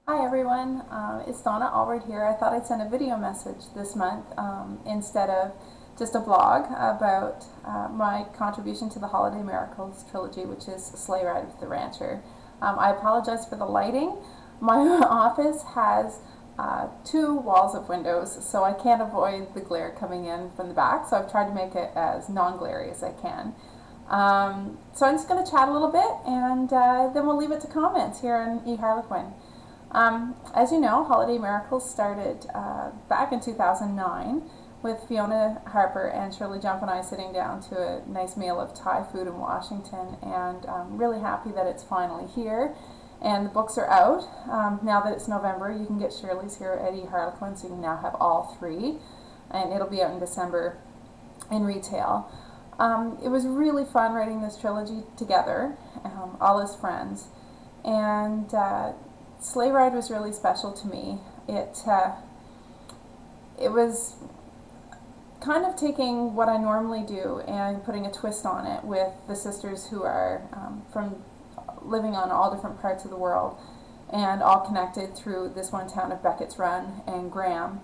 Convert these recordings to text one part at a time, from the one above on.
Hi everyone, it's Donna Eharl here. I thought I'd send a video message this month instead of just a blog about my contribution to the Holiday Miracles trilogy, which is Sleigh Ride with the Rancher. I apologize for the lighting. My office has two walls of windows, so I can't avoid the glare coming in from the back, so I've tried to make it as non-glary as I can. So I'm just going to chat a little bit, and then we'll leave it to comments here on eHarlequin. As you know, Holiday Miracles started back in 2009 with Fiona Harper and Shirley Jump and I sitting down to a nice meal of Thai food in Washington, and I'm really happy that it's finally here and the books are out. Now that it's November, you can get Shirley's here at eHarlequin, so you can now have all three, and it'll be out in December in retail. It was really fun writing this trilogy together, all as friends, and Sleigh Ride was really special to me. It was kind of taking what I normally do and putting a twist on it with the sisters who are from living on all different parts of the world and all connected through this one town of Beckett's Run, and Graham,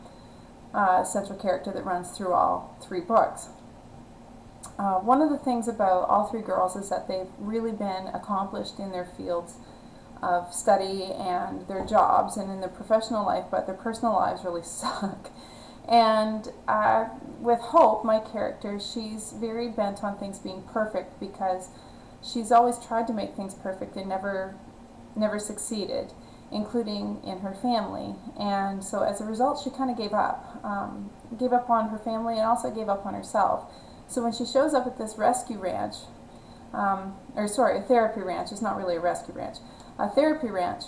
central character that runs through all three books. One of the things about all three girls is that they've really been accomplished in their fields of study and their jobs and in their professional life, but their personal lives really suck. And with Hope, my character, she's very bent on things being perfect because she's always tried to make things perfect and never succeeded, including in her family. And so as a result, she kind of gave up on her family and also gave up on herself. So when she shows up at this rescue ranch, a therapy ranch, it's not really a rescue ranch, a therapy ranch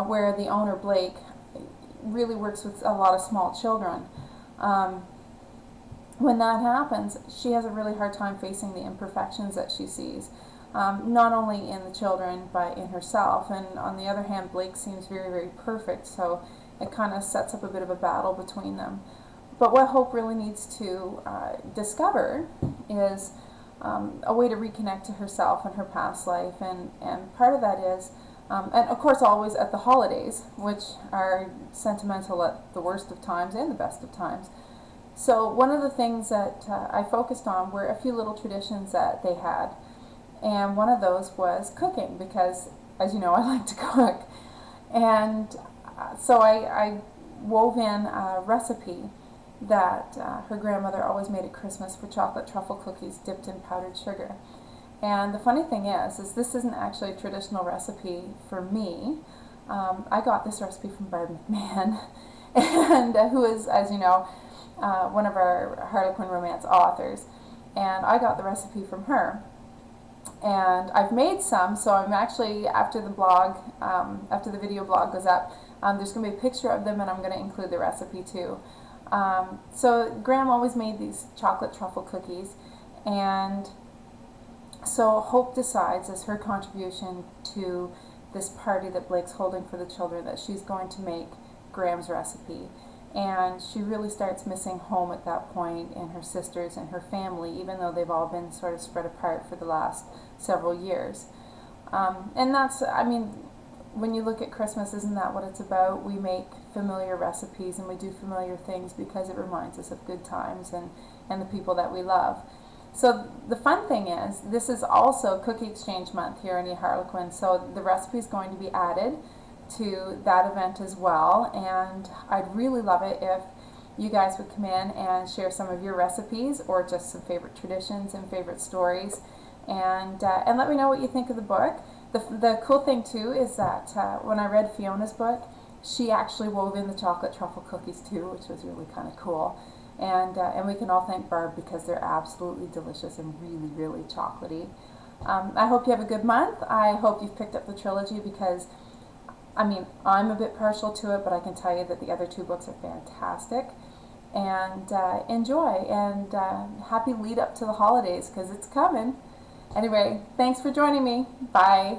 where the owner, Blake, really works with a lot of small children. When that happens, she has a really hard time facing the imperfections that she sees, not only in the children but in herself. And on the other hand, Blake seems very, very perfect, so it kind of sets up a bit of a battle between them. But what Hope really needs to discover is a way to reconnect to herself and her past life, and part of that is, and of course always at the holidays, which are sentimental at the worst of times and the best of times. So one of the things that I focused on were a few little traditions that they had, and one of those was cooking, because as you know, I like to cook. And so I wove in a recipe that her grandmother always made at Christmas for chocolate truffle cookies dipped in powdered sugar. And the funny thing is this isn't actually a traditional recipe for me. I got this recipe from Barb McMahon, and who is, as you know, one of our Harlequin romance authors. And I got the recipe from her. And I've made some, so I'm actually, after the video blog goes up, there's going to be a picture of them, and I'm going to include the recipe too. So Graham always made these chocolate truffle cookies, and so Hope decides, as her contribution to this party that Blake's holding for the children, that she's going to make Graham's recipe. And she really starts missing home at that point, and her sisters and her family, even though they've all been sort of spread apart for the last several years. And that's, I mean, when you look at Christmas, isn't that what it's about? We make familiar recipes and we do familiar things because it reminds us of good times and the people that we love. So the fun thing is, this is also Cookie Exchange Month here in eHarlequin, so the recipe is going to be added to that event as well, and I'd really love it if you guys would come in and share some of your recipes or just some favorite traditions and favorite stories, and let me know what you think of the book. The cool thing too is that when I read Fiona's book, she actually wove in the chocolate truffle cookies too, which was really kind of cool. And we can all thank Barb because they're absolutely delicious and really, really chocolatey. I hope you have a good month. I hope you've picked up the trilogy because, I mean, I'm a bit partial to it, but I can tell you that the other two books are fantastic. And enjoy, and happy lead up to the holidays because it's coming. Anyway, thanks for joining me. Bye.